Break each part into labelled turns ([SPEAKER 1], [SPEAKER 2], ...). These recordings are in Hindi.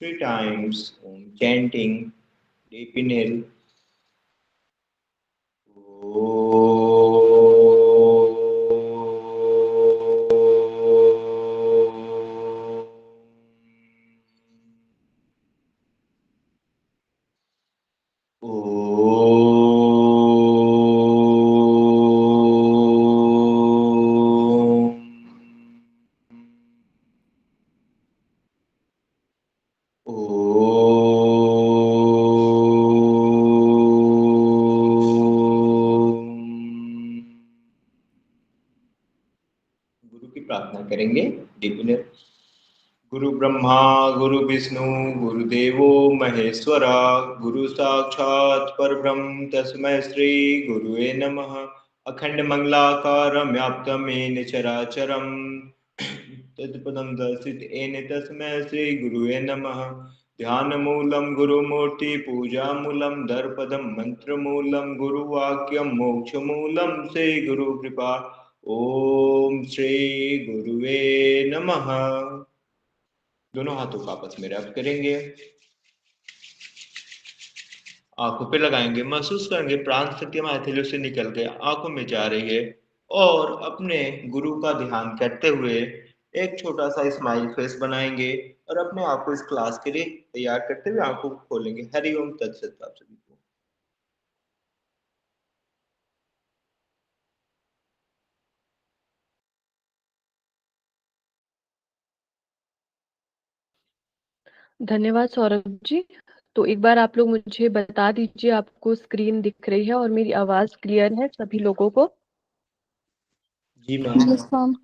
[SPEAKER 1] 3 times Om chanting deep inhale. गुरु की प्रार्थना करेंगे डीप इनहेल। गुरु ब्रह्मा गुरु विष्णु गुरुदेवो महेश्वरा गुरु साक्षात् परब्रह्म तस्मै श्री गुरुवे नमः। अखंड मंगलाकारं व्याप्तं येन चराचरं तत्पदं दर्शित येन तस्मै श्री गुरुवे नमः। ध्यानमूलं गुरुमूर्ति पूजामूलं दर्पदं मंत्रमूलं गुरुवाक्यं मोक्षमूलं श्री गुरुकृपा। ओम श्री गुरुवे नमः। दोनों हाथों को आपस में रब करेंगे, आंखों पे लगाएंगे, महसूस करेंगे प्राण शक्ति हमारे हथेलियों से निकल के आंखों में जा रही है और अपने गुरु का ध्यान करते हुए एक छोटा सा स्माइल फेस बनाएंगे और अपने आप को इस क्लास के लिए तैयार करते हुए आंखों को खोलेंगे। हरिओम तत्सत आप सभी को।
[SPEAKER 2] धन्यवाद सौरभ जी। तो एक बार आप लोग मुझे बता दीजिए आपको स्क्रीन दिख रही है और मेरी आवाज क्लियर है सभी लोगों को?
[SPEAKER 1] जी मैम।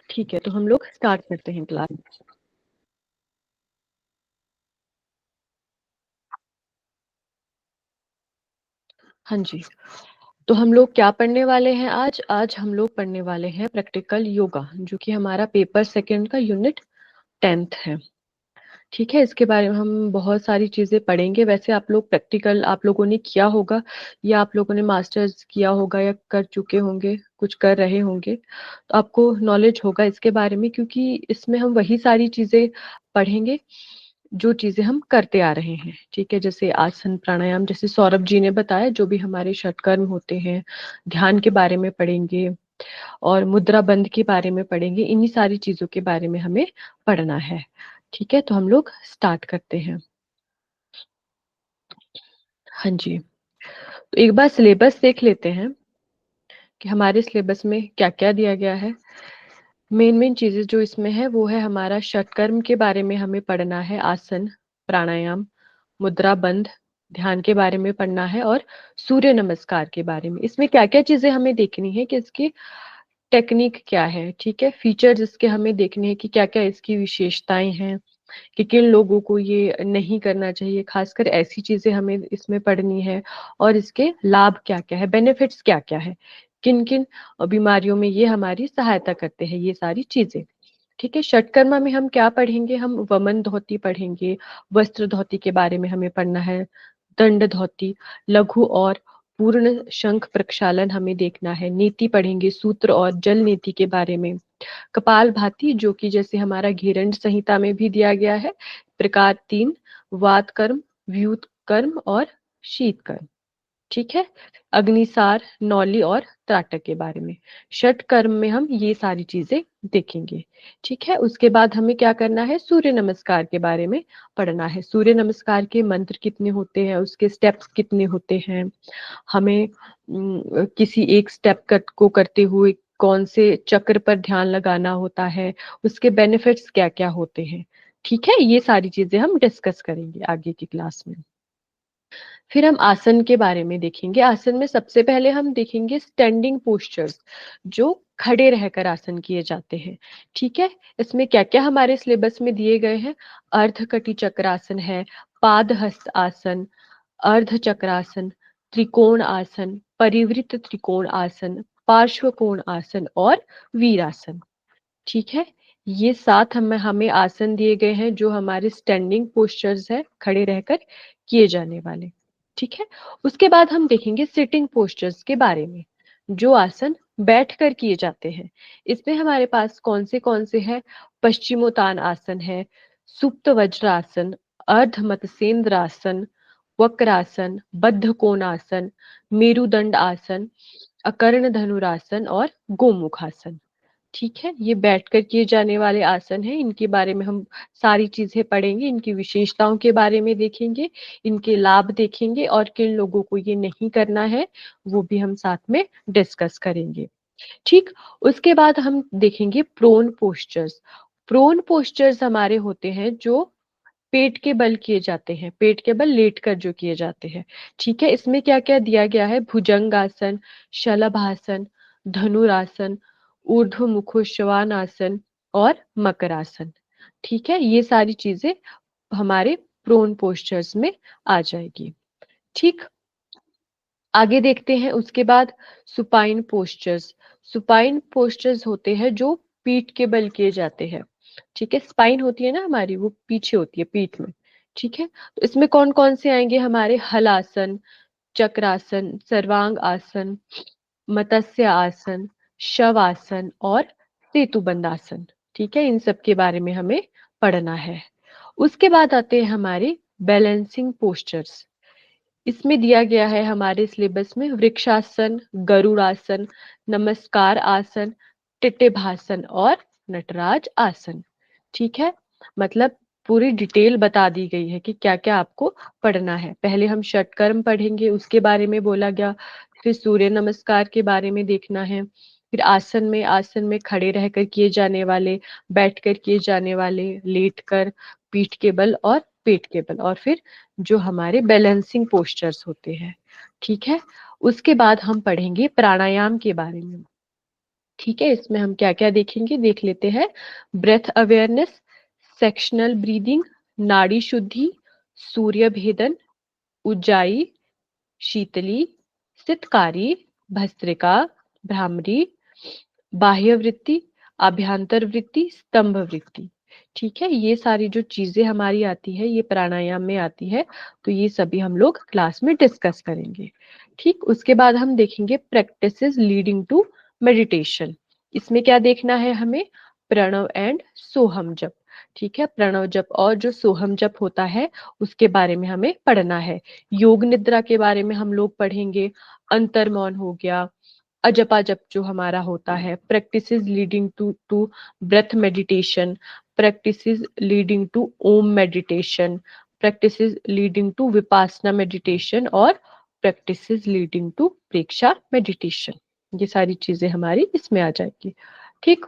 [SPEAKER 2] ठीक है, तो हम लोग स्टार्ट करते हैं क्लास। हाँ जी, तो हम लोग क्या पढ़ने वाले हैं आज? आज हम लोग पढ़ने वाले हैं प्रैक्टिकल योगा, जो कि हमारा पेपर सेकंड का यूनिट 10th है। ठीक है, इसके बारे में हम बहुत सारी चीजें पढ़ेंगे। वैसे आप लोग प्रैक्टिकल आप लोगों ने किया होगा या आप लोगों ने मास्टर्स किया होगा या कर चुके होंगे, कुछ कर रहे होंगे, तो आपको नॉलेज होगा इसके बारे में, क्योंकि इसमें हम वही सारी चीजें पढ़ेंगे जो चीजें हम करते आ रहे हैं। ठीक है, जैसे आसन प्राणायाम, जैसे सौरभ जी ने बताया, जो भी हमारे षटकर्म होते हैं, ध्यान के बारे में पढ़ेंगे और मुद्रा बंध के बारे में पढ़ेंगे। इन्हीं सारी चीजों के बारे में हमें पढ़ना है। ठीक है, तो हम लोग स्टार्ट करते हैं। हाँ जी, तो एक बार सिलेबस देख लेते हैं कि हमारे सिलेबस में क्या क्या दिया गया है। मेन चीजें जो इसमें है वो है हमारा षटकर्म के बारे में हमें पढ़ना है, आसन प्राणायाम मुद्रा बंध ध्यान के बारे में पढ़ना है और सूर्य नमस्कार के बारे में। इसमें क्या क्या चीजें हमें देखनी है कि इसकी टेक्निक क्या है। ठीक है, फीचर्स इसके हमें देखने हैं कि क्या क्या इसकी विशेषताएं हैं, कि किन लोगों को ये नहीं करना चाहिए, खासकर ऐसी चीजें हमें इसमें पढ़नी है। और इसके लाभ क्या क्या है, बेनिफिट्स क्या क्या है, किन किन बीमारियों में ये हमारी सहायता करते हैं, ये सारी चीजें। ठीक है, षटकर्मा में हम क्या पढ़ेंगे? हम वमन धोती पढ़ेंगे, वस्त्र धोती के बारे में हमें पढ़ना है, दंड धोती, लघु और पूर्ण शंख प्रक्षालन हमें देखना है, नीति पढ़ेंगे, सूत्र और जल नीति के बारे में, कपाल भाती जो कि जैसे हमारा घेरंड संहिता में भी दिया गया है, प्रकार 3, वात कर्म, व्यूत कर्म और शीत कर्म। ठीक है, अग्निसार, नौली और त्राटक के बारे में, षट कर्म में हम ये सारी चीजें देखेंगे। ठीक है, उसके बाद हमें क्या करना है? सूर्य नमस्कार के बारे में पढ़ना है। सूर्य नमस्कार के मंत्र कितने होते हैं, उसके स्टेप्स कितने होते हैं, हमें किसी एक स्टेप को करते हुए कौन से चक्र पर ध्यान लगाना होता है, उसके बेनिफिट्स क्या क्या होते हैं। ठीक है, ये सारी चीजें हम डिस्कस करेंगे आगे की क्लास में। फिर हम आसन के बारे में देखेंगे। आसन में सबसे पहले हम देखेंगे स्टैंडिंग पोस्चर्स, जो खड़े रहकर आसन किए जाते हैं। ठीक है, इसमें क्या क्या हमारे सिलेबस में दिए गए हैं? अर्धकटी चक्रासन है, पाद हस्त आसन, अर्ध चक्रासन, त्रिकोण आसन, परिवृत त्रिकोण आसन, पार्श्व कोण आसन और वीरासन। ठीक है, ये 7 हमें आसन दिए गए हैं जो हमारे स्टैंडिंग पोस्चर्स है, खड़े रहकर किए जाने वाले। ठीक है, उसके बाद हम देखेंगे सिटिंग पोस्चर्स के बारे में, जो आसन बैठकर किए जाते हैं। इसमें हमारे पास कौन से हैं? पश्चिमोत्तान आसन है, सुप्त वज्रासन, अर्ध मत्स्येंद्र आसन, वक्रासन, बद्ध कोणासन, मेरुदंड आसन, अकर्ण धनुरासन और गोमुखासन। ठीक है, ये बैठकर किए जाने वाले आसन हैं। इनके बारे में हम सारी चीजें पढ़ेंगे, इनकी विशेषताओं के बारे में देखेंगे, इनके लाभ देखेंगे और किन लोगों को ये नहीं करना है वो भी हम साथ में डिस्कस करेंगे। ठीक, उसके बाद हम देखेंगे प्रोन पोस्चर्स। प्रोन पोस्चर्स हमारे होते हैं जो पेट के बल किए जाते हैं, पेट के बल लेटकर जो किए जाते हैं। ठीक है, इसमें क्या क्या दिया गया है? भुजंगासन, शलभासन, धनुरासन, ऊर्ध्व मुखोश्वानासन और मकरासन। ठीक है, ये सारी चीजें हमारे प्रोन पोस्चर्स में आ जाएगी। ठीक, आगे देखते हैं उसके बाद सुपाइन पोस्चर्स। सुपाइन पोस्चर्स होते हैं जो पीठ के बल किए जाते हैं। ठीक है, स्पाइन होती है ना हमारी, वो पीछे होती है पीठ में। ठीक है, तो इसमें कौन कौन से आएंगे? हमारे हलासन, चक्रासन, सर्वांग आसन, मत्स्य आसन, शव आसन और सेतुबंद आसन। ठीक है, इन सब के बारे में हमें पढ़ना है। उसके बाद आते हैं हमारे बैलेंसिंग पोस्चर्स। इसमें दिया गया है हमारे सिलेबस में वृक्षासन, गरुड़ासन, नमस्कार आसन, टिटिभासन और नटराज आसन। ठीक है, मतलब पूरी डिटेल बता दी गई है कि क्या क्या आपको पढ़ना है। पहले हम षटकर्म पढ़ेंगे, उसके बारे में बोला गया। फिर सूर्य नमस्कार के बारे में देखना है। फिर आसन में खड़े रहकर किए जाने वाले, बैठकर किए जाने वाले, लेटकर, पीठ के बल और पेट के बल, और फिर जो हमारे बैलेंसिंग पोस्चर्स होते हैं। ठीक है, उसके बाद हम पढ़ेंगे प्राणायाम के बारे में। ठीक है, इसमें हम क्या क्या देखेंगे देख लेते हैं। ब्रेथ अवेयरनेस, सेक्शनल ब्रीदिंग, नाड़ी शुद्धि, सूर्य भेदन, उज्जाई, शीतली, सितकारी, भस्त्रिका, भ्रामरी, बाह्य वृत्ति, आभ्यंतर वृत्ति, स्तंभ वृत्ति। ठीक है, ये सारी जो चीजें हमारी आती है ये प्राणायाम में आती है, तो ये सभी हम लोग क्लास में डिस्कस करेंगे। ठीक, उसके बाद हम देखेंगे प्रैक्टिसेस लीडिंग टू मेडिटेशन। इसमें क्या देखना है हमें? प्रणव एंड सोहम जप। ठीक है, प्रणव जप और जो सोहम जप होता है उसके बारे में हमें पढ़ना है। योग निद्रा के बारे में हम लोग पढ़ेंगे। अंतर मौन हो गया, अजपा जप जो हमारा होता है, practices leading to breath meditation, practices leading to Om meditation, practices leading to Vipassana meditation और practices leading to Preksha meditation. ये सारी चीजें हमारी इसमें आ जाएगी। ठीक,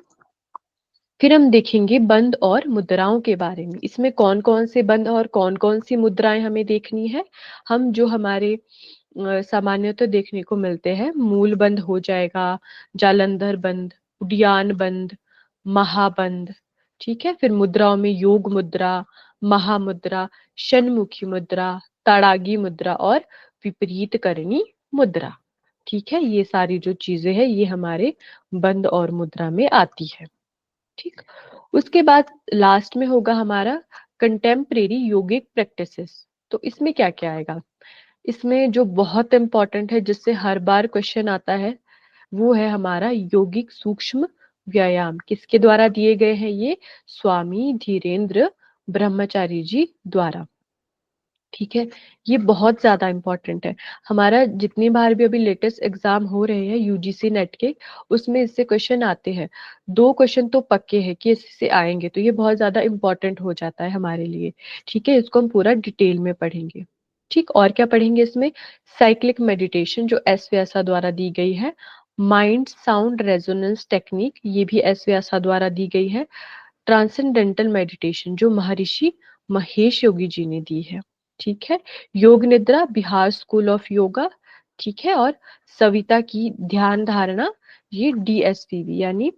[SPEAKER 2] फिर हम देखेंगे बंद और मुद्राओं के बारे में। इसमें कौन कौन से बंद और कौन कौन सी मुद्राएं हमें देखनी है? हम जो हमारे सामान्यतः देखने को मिलते हैं, मूल बंद हो जाएगा, जालंधर बंद, उडियान बंद, महाबंद। ठीक है, फिर मुद्राओं में योग मुद्रा, महामुद्रा, षण्मुखी मुद्रा, ताड़ागी मुद्रा और विपरीत करणी मुद्रा। ठीक है, ये सारी जो चीजें हैं ये हमारे बंद और मुद्रा में आती है। ठीक, उसके बाद लास्ट में होगा हमारा कंटेम्परेरी योगिक प्रैक्टिसेस। तो इसमें क्या क्या आएगा? इसमें जो बहुत इंपॉर्टेंट है, जिससे हर बार क्वेश्चन आता है, वो है हमारा योगिक सूक्ष्म व्यायाम। किसके द्वारा दिए गए हैं ये? स्वामी धीरेन्द्र ब्रह्मचारी जी द्वारा। ठीक है, ये बहुत ज्यादा इंपॉर्टेंट है। हमारा जितनी बार भी अभी लेटेस्ट एग्जाम हो रहे हैं यूजीसी नेट के, उसमें इससे क्वेश्चन आते हैं। 2 क्वेश्चन तो पक्के हैं कि इससे आएंगे, तो ये बहुत ज्यादा इंपॉर्टेंट हो जाता है हमारे लिए। ठीक है, इसको हम पूरा डिटेल में पढ़ेंगे। ठीक, और क्या पढ़ेंगे इसमें? साइक्लिक मेडिटेशन जो एस व्यासा द्वारा दी गई है। माइंड साउंड रेजोनेंस टेक्निक, ये भी एस व्यासा द्वारा दी गई है। ट्रांसेंडेंटल मेडिटेशन जो महर्षि महेश योगी जी ने दी है। ठीक है, योग निद्रा बिहार स्कूल ऑफ योगा। ठीक है, और सविता की ध्यान धारणा, ये डीएसपीवी यानी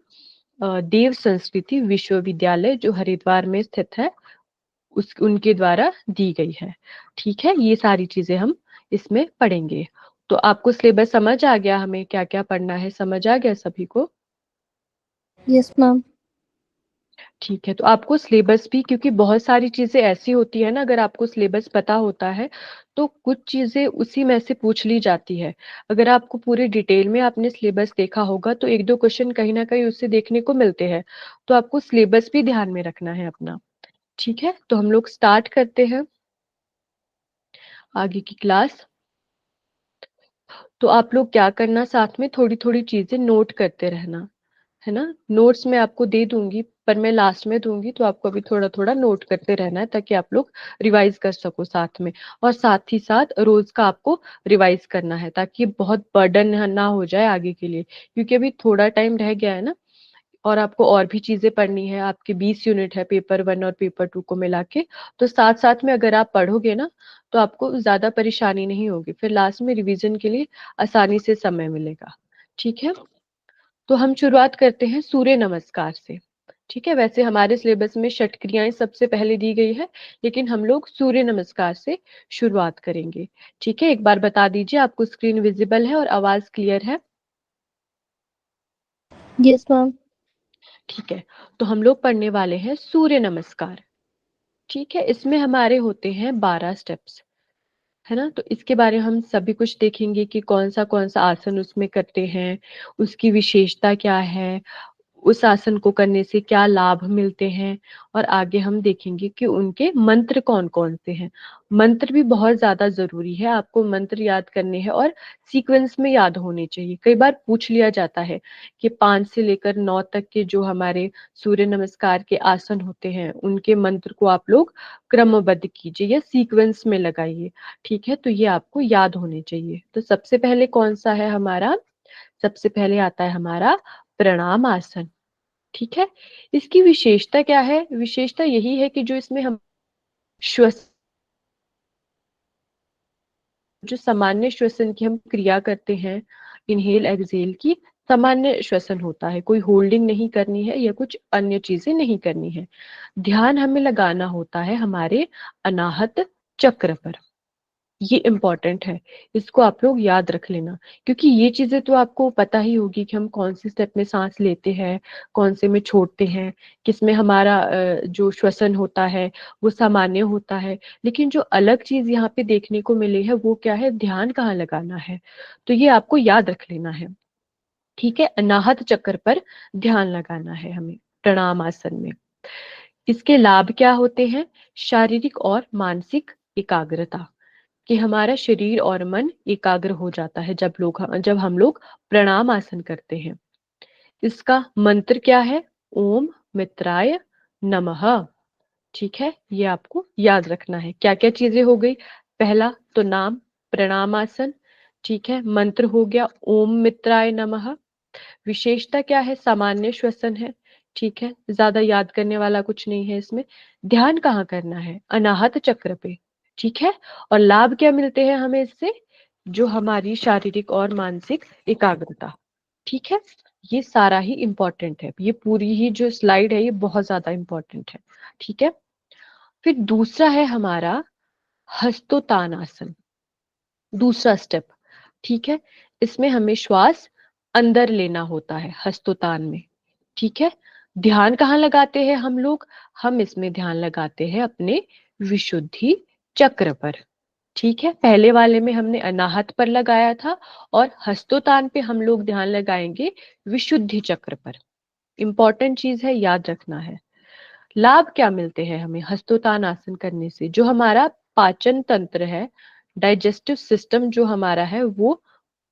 [SPEAKER 2] देव संस्कृति विश्वविद्यालय जो हरिद्वार में स्थित है, उस उनके द्वारा दी गई है। ठीक है, ये सारी चीजें हम इसमें पढ़ेंगे। तो आपको सिलेबस समझ आ गया, हमें क्या क्या पढ़ना है, समझ आ गया सभी को?
[SPEAKER 3] Yes ma'am.
[SPEAKER 2] ठीक है, तो आपको सिलेबस भी, क्योंकि बहुत सारी चीजें ऐसी होती है ना, अगर आपको सिलेबस पता होता है तो कुछ चीजें उसी में से पूछ ली जाती है। अगर आपको पूरे डिटेल में आपने सिलेबस देखा होगा तो एक दो क्वेश्चन कहीं ना कहीं उससे देखने को मिलते हैं। तो आपको सिलेबस भी ध्यान में रखना है अपना। ठीक है, तो हम लोग स्टार्ट करते हैं आगे की क्लास। तो आप लोग क्या करना, साथ में थोड़ी थोड़ी चीजें नोट करते रहना, है ना। नोट्स मैं आपको दे दूंगी, पर मैं लास्ट में दूंगी, तो आपको अभी थोड़ा थोड़ा नोट करते रहना है ताकि आप लोग रिवाइज कर सको साथ में। और साथ ही साथ रोज का आपको रिवाइज करना है ताकि बहुत बर्डन ना हो जाए आगे के लिए, क्योंकि अभी थोड़ा टाइम रह गया है ना। और आपको और भी चीजें पढ़नी है, आपके 20 यूनिट है पेपर 1 और पेपर 2 को मिला के। तो साथ साथ में अगर आप पढ़ोगे ना तो आपको ज्यादा परेशानी नहीं होगी, फिर लास्ट में रिवीजन के लिए आसानी से समय मिलेगा। ठीक है, तो हम शुरुआत करते हैं सूर्य नमस्कार से। ठीक है, वैसे हमारे सिलेबस में षट क्रियाएं सबसे पहले दी गई है, लेकिन हम लोग सूर्य नमस्कार से शुरुआत करेंगे। ठीक है, एक बार बता दीजिए, आपको स्क्रीन विजिबल है और आवाज क्लियर है?
[SPEAKER 3] Yes ma'am.
[SPEAKER 2] ठीक है, तो हम लोग पढ़ने वाले हैं सूर्य नमस्कार। ठीक है, इसमें हमारे होते हैं 12 स्टेप्स, है ना। तो इसके बारे में हम सभी कुछ देखेंगे कि कौन सा आसन उसमें करते हैं, उसकी विशेषता क्या है, उस आसन को करने से क्या लाभ मिलते हैं। और आगे हम देखेंगे कि उनके मंत्र कौन कौन से हैं। मंत्र भी बहुत ज्यादा जरूरी है, आपको मंत्र याद करने हैं और सीक्वेंस में याद होने चाहिए। कई बार पूछ लिया जाता है कि 5 से लेकर 9 तक के जो हमारे सूर्य नमस्कार के आसन होते हैं उनके मंत्र को आप लोग क्रमबद्ध कीजिए या सीक्वेंस में लगाइए। ठीक है, तो ये आपको याद होने चाहिए। तो सबसे पहले कौन सा है हमारा, सबसे पहले आता है हमारा प्रणाम आसन। ठीक है, इसकी विशेषता क्या है, विशेषता यही है कि जो इसमें हम श्वसन, जो सामान्य श्वसन की हम क्रिया करते हैं, इनहेल एक्सहेल की, सामान्य श्वसन होता है, कोई होल्डिंग नहीं करनी है या कुछ अन्य चीजें नहीं करनी है। ध्यान हमें लगाना होता है हमारे अनाहत चक्र पर। ये इम्पोर्टेंट है, इसको आप लोग याद रख लेना, क्योंकि ये चीजें तो आपको पता ही होगी कि हम कौन से स्टेप में सांस लेते हैं, कौन से में छोड़ते हैं, किसमें हमारा जो श्वसन होता है वो सामान्य होता है। लेकिन जो अलग चीज यहाँ पे देखने को मिली है वो क्या है, ध्यान कहाँ लगाना है। तो ये आपको याद रख लेना है। ठीक है, अनाहत चक्र पर ध्यान लगाना है हमें प्रणाम आसन में। इसके लाभ क्या होते हैं, शारीरिक और मानसिक एकाग्रता, कि हमारा शरीर और मन एकाग्र हो जाता है जब हम लोग प्रणाम आसन करते हैं। इसका मंत्र क्या है, ओम मित्राय नमः। ठीक है, ये आपको याद रखना है। क्या क्या चीजें हो गई, पहला तो नाम प्रणाम आसन, ठीक है, मंत्र हो गया ओम मित्राय नमः। विशेषता क्या है, सामान्य श्वसन है। ठीक है, ज्यादा याद करने वाला कुछ नहीं है इसमें। ध्यान कहाँ करना है, अनाहत चक्र पे। ठीक है, और लाभ क्या मिलते हैं हमें इससे, जो हमारी शारीरिक और मानसिक एकाग्रता। ठीक है, ये सारा ही इंपॉर्टेंट है, ये पूरी ही जो स्लाइड है ये बहुत ज्यादा इंपॉर्टेंट है। ठीक है, फिर दूसरा है हमारा हस्तोतान आसन, दूसरा स्टेप। ठीक है, इसमें हमें श्वास अंदर लेना होता है हस्तोतान में। ठीक है, ध्यान कहाँ लगाते हैं हम लोग, हम इसमें ध्यान लगाते हैं अपने विशुद्धि चक्र पर। ठीक है, पहले वाले में हमने अनाहत पर लगाया था और हस्तोतान पे हम लोग ध्यान लगाएंगे विशुद्धि चक्र पर। इंपॉर्टेंट चीज है, याद रखना है। लाभ क्या मिलते हैं हमें हस्तोतान आसन करने से, जो हमारा पाचन तंत्र है, डाइजेस्टिव सिस्टम जो हमारा है वो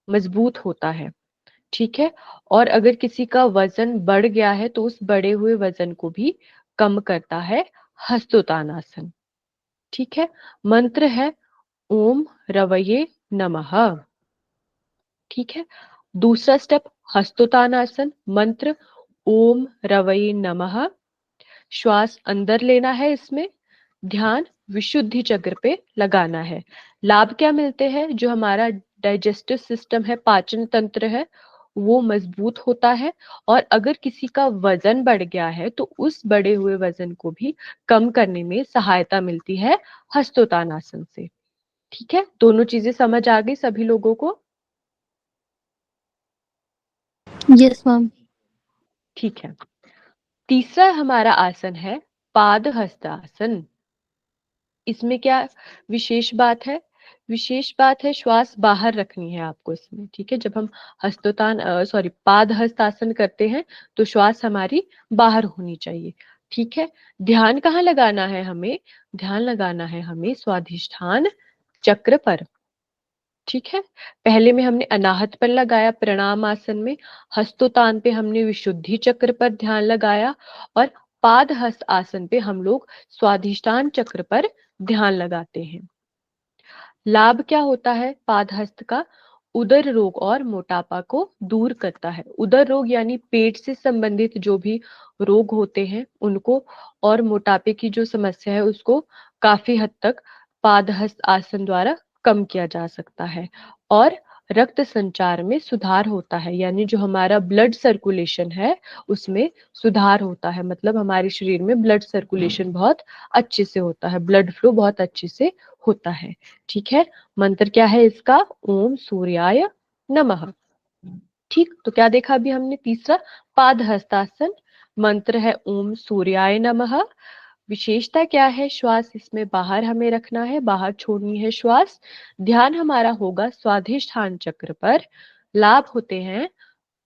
[SPEAKER 2] मजबूत होता है। ठीक है, और अगर किसी का वजन बढ़ गया है तो उस बढ़े हुए वजन को भी कम करता है हस्तोतान आसन। ठीक है, मंत्र है ओम रवये नमः। ठीक है, दूसरा स्टेप हस्तोतान आसन, मंत्र ओम रवये नमः। श्वास अंदर लेना है इसमें, ध्यान विशुद्धि चक्र पे लगाना है। लाभ क्या मिलते हैं, जो हमारा डाइजेस्टिव सिस्टम है, पाचन तंत्र है, वो मजबूत होता है। और अगर किसी का वजन बढ़ गया है तो उस बढ़े हुए वजन को भी कम करने में सहायता मिलती है हस्तोतान आसन से। ठीक है, दोनों चीजें समझ आ गई सभी लोगों को?
[SPEAKER 3] Yes ma'am.
[SPEAKER 2] ठीक है, तीसरा हमारा आसन है पादहस्तासन। इसमें क्या विशेष बात है? विशेष बात है श्वास बाहर रखनी है आपको इसमें, ठीक है। जब हम पादहस्तासन करते हैं तो श्वास हमारी बाहर होनी चाहिए, ठीक है। ध्यान कहाँ लगाना है हमें? ध्यान लगाना है हमें स्वाधिष्ठान चक्र पर, ठीक है। पहले में हमने अनाहत पर लगाया प्रणाम आसन में, हस्तोतान पे हमने विशुद्धि चक्र पर ध्यान लगाया, और पादहस्त आसन पे हम लोग स्वाधिष्ठान चक्र पर ध्यान लगाते हैं। लाभ क्या होता है पादहस्त का? उदर रोग और मोटापा को दूर करता है। उदर रोग यानी पेट से संबंधित जो भी रोग होते हैं उनको, और मोटापे की जो समस्या है उसको काफी हद तक पादहस्त आसन द्वारा कम किया जा सकता है। और रक्त संचार में सुधार होता है, यानी जो हमारा ब्लड सर्कुलेशन है उसमें सुधार होता है, मतलब हमारे शरीर में ब्लड सर्कुलेशन बहुत अच्छे से होता है, ब्लड फ्लो बहुत अच्छे से होता है, ठीक है। मंत्र क्या है इसका? ओम सूर्याय नमः। ठीक, तो क्या देखा अभी हमने? तीसरा पादहस्तासन, मंत्र है ओम सूर्याय नमः। विशेषता क्या है? श्वास इसमें बाहर हमें रखना है, बाहर छोड़नी है श्वास। ध्यान हमारा होगा स्वाधिष्ठान चक्र पर। लाभ होते हैं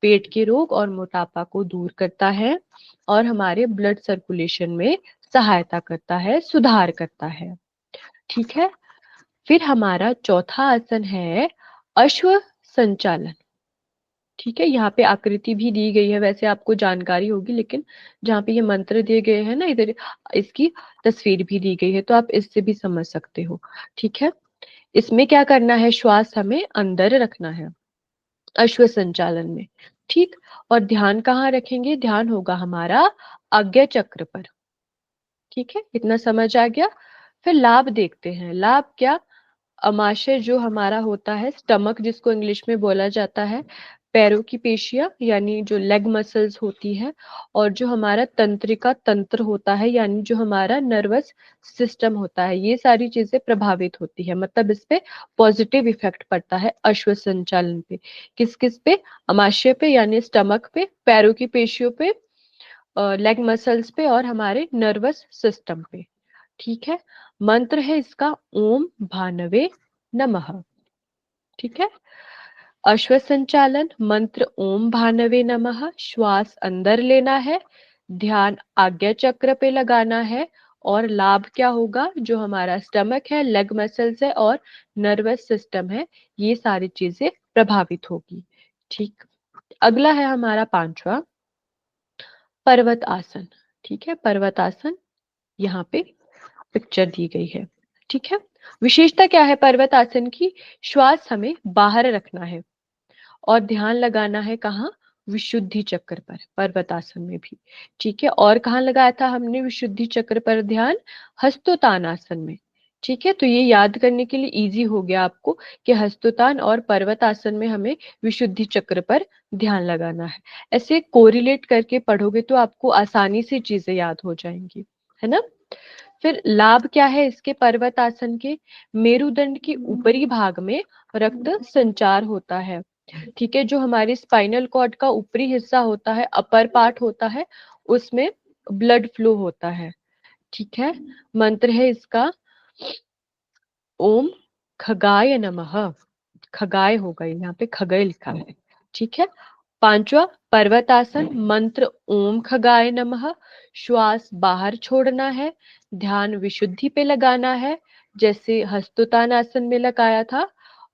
[SPEAKER 2] पेट के रोग और मोटापा को दूर करता है, और हमारे ब्लड सर्कुलेशन में सहायता करता है, सुधार करता है, ठीक है। फिर हमारा चौथा आसन है अश्व संचालन, ठीक है। यहाँ पे आकृति भी दी गई है, वैसे आपको जानकारी होगी, लेकिन जहाँ पे ये मंत्र दिए गए हैं ना, इधर इसकी तस्वीर भी दी गई है, तो आप इससे भी समझ सकते हो, ठीक है। इसमें क्या करना है? श्वास हमें अंदर रखना है अश्व संचालन में, ठीक। और ध्यान कहाँ रखेंगे? ध्यान होगा हमारा आज्ञा चक्र पर, ठीक है। इतना समझ आ गया? फिर लाभ देखते हैं। लाभ क्या? अमाशय जो हमारा होता है, स्टमक जिसको इंग्लिश में बोला जाता है, पैरों की पेशियां यानी जो लेग मसल्स होती है, और जो हमारा तंत्रिका तंत्र होता है यानी जो हमारा नर्वस सिस्टम होता है, ये सारी चीजें प्रभावित होती है, मतलब इस पे पॉजिटिव इफेक्ट पड़ता है अश्व संचालन पे। किस किस पे? अमाशय पे यानी स्टमक पे, पैरों की पेशियों पे, लेग मसल्स पे, और हमारे नर्वस सिस्टम पे, ठीक है। मंत्र है इसका ओम भानवे नमः, ठीक है। अश्व संचालन मंत्र ओम भानवे नमः। श्वास अंदर लेना है, ध्यान आज्ञा चक्र पे लगाना है, और लाभ क्या होगा? जो हमारा स्टमक है, लेग मसल्स है और नर्वस सिस्टम है, ये सारी चीजें प्रभावित होगी, ठीक। अगला है हमारा पांचवा पर्वत आसन, ठीक है। पर्वत आसन यहाँ पे पिक्चर दी गई है, ठीक है। विशेषता क्या है पर्वत आसन की? श्वास हमें बाहर रखना है, और ध्यान लगाना है कहाँ? विशुद्धि चक्र पर, पर्वत आसन में भी, ठीक है। और कहाँ लगाया था हमने विशुद्धि चक्र पर ध्यान? हस्तोतान आसन में, ठीक है। तो ये याद करने के लिए इजी हो गया आपको कि हस्तोतान और पर्वत आसन में हमें विशुद्धि चक्र पर ध्यान लगाना है। ऐसे कोरिलेट करके पढ़ोगे तो आपको आसानी से चीजें याद हो जाएंगी, है ना। फिर लाभ क्या है इसके पर्वत आसन के? मेरुदंड के ऊपरी भाग में रक्त संचार होता है, ठीक है। जो हमारे स्पाइनल कॉर्ड का ऊपरी हिस्सा होता है, अपर पार्ट होता है, उसमें ब्लड फ्लो होता है, ठीक है। मंत्र है इसका ओम खगाय नमः। खगाय होगा, यहाँ पे खगय लिखा है, ठीक है। पांचवा पर्वतासन मंत्र ओम खगाय नमः। श्वास बाहर छोड़ना है, ध्यान विशुद्धि पे लगाना है, जैसे हस्तोतान आसन में लगाया था।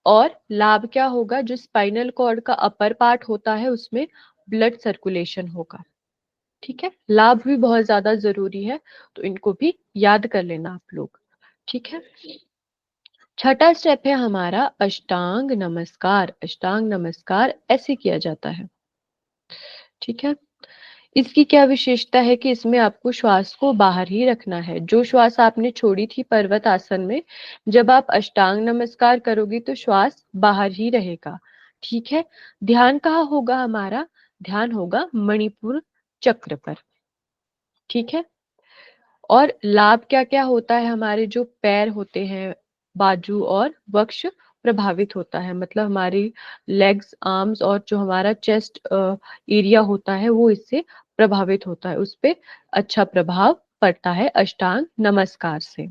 [SPEAKER 2] और लाभ क्या होगा? जो स्पाइनल कॉर्ड का अपर पार्ट होता है उसमें ब्लड सर्कुलेशन होगा, ठीक है। लाभ भी बहुत ज्यादा जरूरी है, तो इनको भी याद कर लेना आप लोग, ठीक है। छठा स्टेप है हमारा अष्टांग नमस्कार। अष्टांग नमस्कार ऐसे किया जाता है, ठीक है। इसकी क्या विशेषता है कि इसमें आपको श्वास को बाहर ही रखना है। जो श्वास आपने छोड़ी थी पर्वत आसन में, जब आप अष्टांग नमस्कार करोगे तो श्वास बाहर ही रहेगा, ठीक है। ध्यान कहाँ होगा हमारा? ध्यान होगा मणिपुर चक्र पर, ठीक है। और लाभ क्या क्या होता है? हमारे जो पैर होते हैं, बाजू और वक्ष प्रभावित होता है, मतलब हमारी लेग्स, आर्म्स और जो हमारा चेस्ट एरिया होता है वो इससे प्रभावित होता है, उस पे अच्छा प्रभाव पड़ता है अष्टांग नमस्कार से।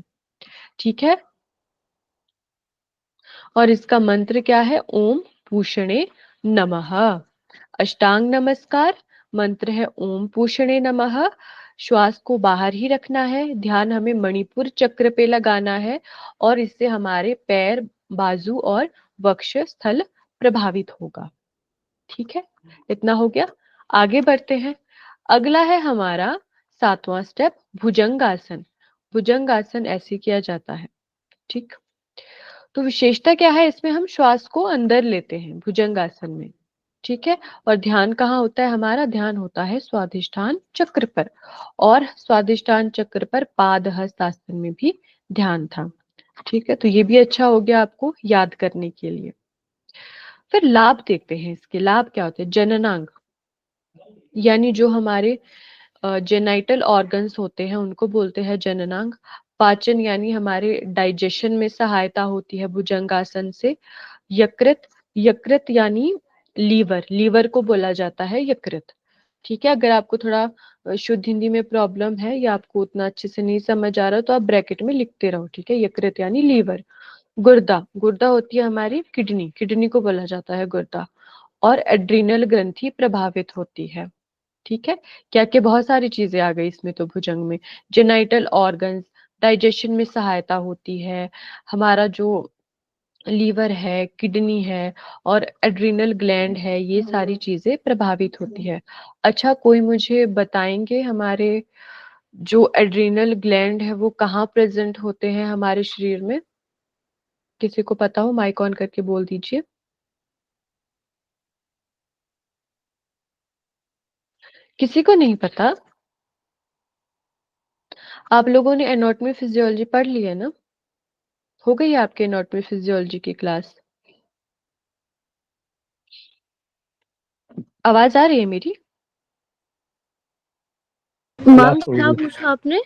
[SPEAKER 2] ठीक है, और इसका मंत्र क्या है? ओम पूषणे नमः। अष्टांग नमस्कार मंत्र है ओम पूषणे नमः। श्वास को बाहर ही रखना है, ध्यान हमें मणिपुर चक्र पे लगाना है और इससे हमारे पैर, बाजू और वक्ष स्थल प्रभावित होगा। ठीक है, इतना हो गया। आगे बढ़ते हैं। अगला है हमारा 7वां स्टेप, भुजंगासन। भुजंगासन ऐसे किया जाता है। ठीक, तो विशेषता क्या है इसमें? हम श्वास को अंदर लेते हैं भुजंगासन में। ठीक है, और ध्यान कहाँ होता है? हमारा ध्यान होता है स्वादिष्ठान चक्र पर, और स्वादिष्ठान चक्र पर पाद हस्त आसन में भी ध्यान था। ठीक है, तो ये भी अच्छा हो गया आपको याद करने के लिए। फिर लाभ देखते हैं, इसके लाभ क्या होते हैं? जननांग, यानी जो हमारे जेनाइटल ऑर्गन्स होते हैं उनको बोलते हैं जननांग। पाचन यानी हमारे डाइजेशन में सहायता होती है भुजंगासन से। यकृत, यकृत यानी लीवर, लीवर को बोला जाता है यकृत। ठीक है, अगर आपको थोड़ा शुद्ध हिंदी में प्रॉब्लम है या आपको उतना अच्छे से नहीं समझ आ रहा तो आप ब्रैकेट में लिखते रहो। ठीक है, यकृत यानी लीवर। गुर्दा, गुर्दा होती है हमारी किडनी, किडनी को बोला जाता है गुर्दा। और एड्रिनल ग्रंथि प्रभावित होती है। ठीक है, क्या क्या बहुत सारी चीजें आ गई इसमें तो भुजंग में। जेनाइटल ऑर्गन्स, डाइजेशन में सहायता होती है, हमारा जो लीवर है, किडनी है और एड्रिनल ग्लैंड है, ये सारी चीजें प्रभावित होती है। अच्छा, कोई मुझे बताएंगे हमारे जो एड्रिनल ग्लैंड है वो कहाँ प्रेजेंट होते हैं हमारे शरीर में? किसी को पता हो माइक ऑन करके बोल दीजिए। किसी को नहीं पता? आप लोगों ने एनाटॉमी फिजियोलॉजी पढ़ ली है ना? हो गई है आपके एनाटॉमी फिजियोलॉजी की क्लास? आवाज आ रही है मेरी?
[SPEAKER 3] मैम क्या पूछा आपने?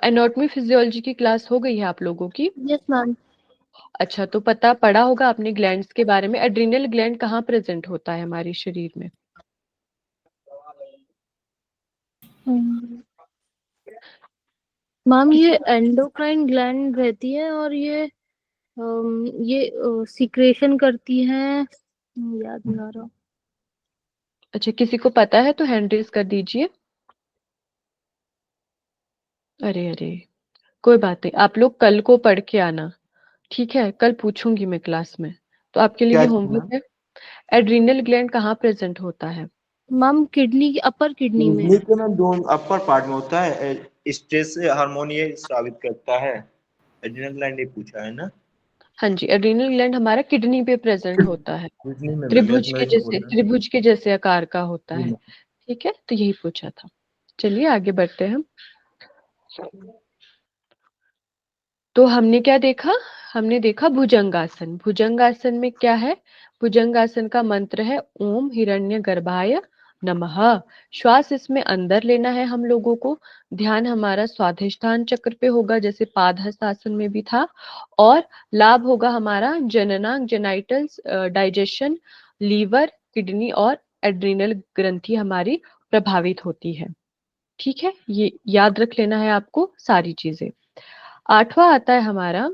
[SPEAKER 2] एनाटॉमी फिजियोलॉजी की क्लास हो गई है आप लोगों की?
[SPEAKER 3] Yes ma'am.
[SPEAKER 2] अच्छा, तो पता पड़ा होगा आपने ग्लैंड्स के बारे में। एड्रिनल ग्लैंड कहाँ प्रेजेंट होता है हमारे शरीर में?
[SPEAKER 3] मैम ये एंडोक्राइन ग्लैंड रहती है और ये सीक्रेशन करती हैं। याद नहीं आ रहा।
[SPEAKER 2] अच्छा, किसी को पता है तो हैंड रेज कर दीजिए। अरे अरे, कोई बात नहीं, आप लोग कल को पढ़ के आना। ठीक है, कल पूछूंगी मैं क्लास में, तो आपके लिए
[SPEAKER 1] क्या
[SPEAKER 2] ये
[SPEAKER 1] चीज
[SPEAKER 2] होमवर्क
[SPEAKER 1] मैम?
[SPEAKER 2] है। एड्रिनल ग्लैंड कहाँ प्रेजेंट होता है?
[SPEAKER 3] मैम किडनी की अपर किडनी में।
[SPEAKER 1] किडनी के में दोनों अपर पार्ट में होता है। स्ट्रेस हार्मोन ये स्रावित करता है। एड्रिनल ग्लैंड नहीं पूछा है ना?
[SPEAKER 2] हाँ जी, एड्रिनल ग्लैंड हमारा किडनी पे प्रेजेंट होता है।
[SPEAKER 1] किडनी में मैम,
[SPEAKER 2] त्रिभुज के
[SPEAKER 1] मैं
[SPEAKER 2] जैसे,
[SPEAKER 1] बोल रहा
[SPEAKER 2] त्रिभुज के जैसे आकार का होता है।
[SPEAKER 1] हूँ।
[SPEAKER 2] ठीक है, तो यही पूछा था। चलिए आगे बढ़ते हैं हम। तो हमने क्या देखा? हमने देखा भुजंगासन। भुजंगासन में क्या है? भुजंगासन का मंत्र है ओम हिरण्य गर्भाय नमः। श्वास इसमें अंदर लेना है हम लोगों को। ध्यान हमारा स्वाधिष्ठान चक्र पे होगा जैसे पादहस्त आसन में भी था। और लाभ होगा हमारा जननांग, जेनाइटल्स, डाइजेशन, लीवर, किडनी और एड्रिनल ग्रंथि हमारी प्रभावित होती है। ठीक है, ये याद रख लेना है आपको सारी चीजें। 8वां आता है हमारा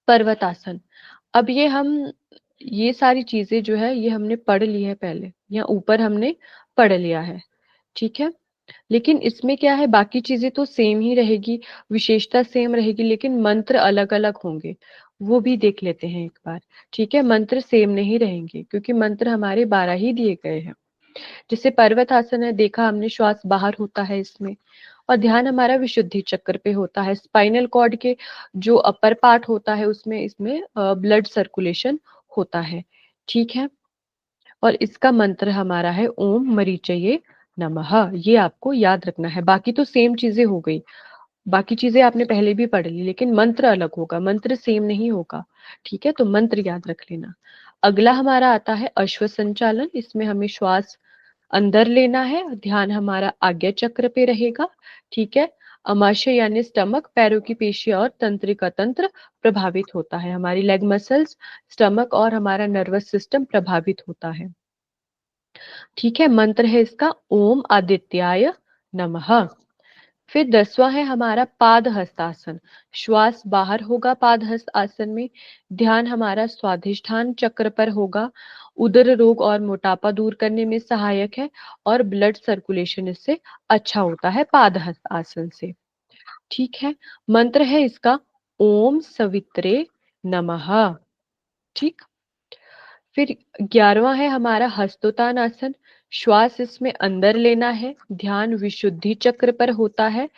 [SPEAKER 2] पर्वतासन। अब ये सारी चीजें जो है ये हमने पढ़ ली है पहले, या ऊपर हमने पढ़ लिया है। ठीक है, लेकिन इसमें क्या है, बाकी चीजें तो सेम ही रहेगी, विशेषता सेम रहेगी, लेकिन मंत्र अलग अलग होंगे। वो भी देख लेते हैं एक बार। ठीक है, मंत्र सेम नहीं रहेंगे क्योंकि मंत्र हमारे 12 ही दिए गए हैं। जैसे पर्वत आसन है, देखा हमने, श्वास बाहर होता है इसमें, और ध्यान हमारा विशुद्धि चक्र पे होता है। स्पाइनल कॉर्ड के जो अपर पार्ट होता है उसमें इसमें ब्लड सर्कुलेशन होता है। ठीक है, और इसका मंत्र हमारा है ओम मरीचये नमः। ये आपको याद रखना है। बाकी तो सेम चीजें हो गई, बाकी चीजें आपने पहले भी पढ़ ली, लेकिन मंत्र अलग होगा, मंत्र सेम नहीं होगा। ठीक है, तो मंत्र याद रख लेना। अगला हमारा आता है अश्व संचालन। इसमें हमें श्वास अंदर लेना है, ध्यान हमारा आज्ञा चक्र पे रहेगा। ठीक है, अमाशय यानी स्टमक, पैरों की पेशियां और तंत्रिका तंत्र प्रभावित होता है, हमारी लेग मसल्स, स्टमक और हमारा नर्वस सिस्टम प्रभावित होता है। ठीक है, मंत्र है इसका ओम आदित्याय नमः। फिर 10वां है हमारा पाद हस्तासन। श्वास बाहर होगा पाद हस्त आसन में। ध्यान हमारा स्वाधिष्ठान चक्र पर होगा। उदर रोग और मोटापा दूर करने में सहायक है और ब्लड सर्कुलेशन इससे अच्छा होता है पाद हस्त आसन से। ठीक है, मंत्र है इसका ओम सवित्रे नमः। ठीक, फिर 11वां है हमारा हस्तोत्तान आसन। श्वास इसमें अंदर लेना है, ध्यान विशुद्धि चक्र पर होता है।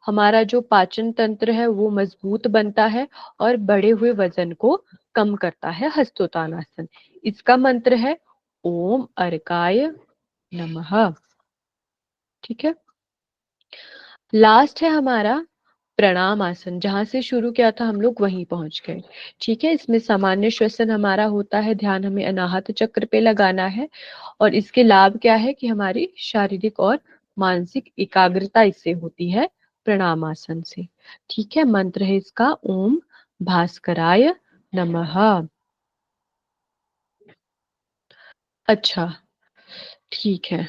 [SPEAKER 2] हमारा जो पाचन तंत्र है वो मजबूत बनता है और बढ़े हुए वजन को कम करता है हस्तोत्तान आसन। इसका मंत्र है ओम अर्काय नमः। ठीक है, लास्ट है हमारा प्रणाम आसन। जहां से शुरू किया था हम लोग वहीं पहुंच गए। ठीक है, इसमें सामान्य श्वसन हमारा होता है, ध्यान हमें अनाहत चक्र पे लगाना है और इसके लाभ क्या है कि हमारी शारीरिक और मानसिक एकाग्रता इससे होती है प्रणाम आसन से। ठीक है, मंत्र है इसका ओम भास्कराय नमः। अच्छा, ठीक है,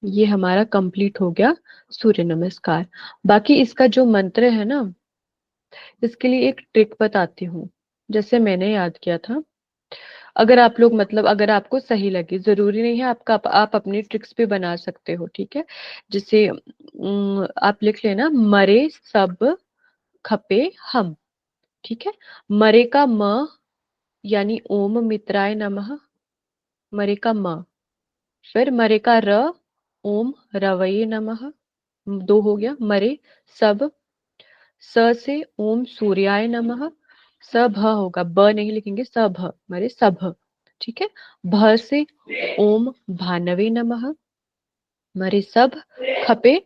[SPEAKER 2] ये हमारा कंप्लीट हो गया सूर्य नमस्कार। बाकी इसका जो मंत्र है ना, इसके लिए एक ट्रिक बताती हूँ, जैसे मैंने याद किया था। अगर आप लोग मतलब अगर आपको सही लगे, जरूरी नहीं है आपका, आप अपनी ट्रिक्स भी बना सकते हो। ठीक है, जैसे आप लिख लेना मरे सब खपे हम। ठीक है, मरे का म यानी ओम मित्राय नमः, मरे का म। फिर मरे का र ओम रवये नमः, दो हो गया। मरे सब, स से ओम सूर्याय नमः, स भ होगा, ब नहीं लिखेंगे, स भ, मरे सभ। ठीक है, भ से ओम भानवे नमः, मरे सब खपे।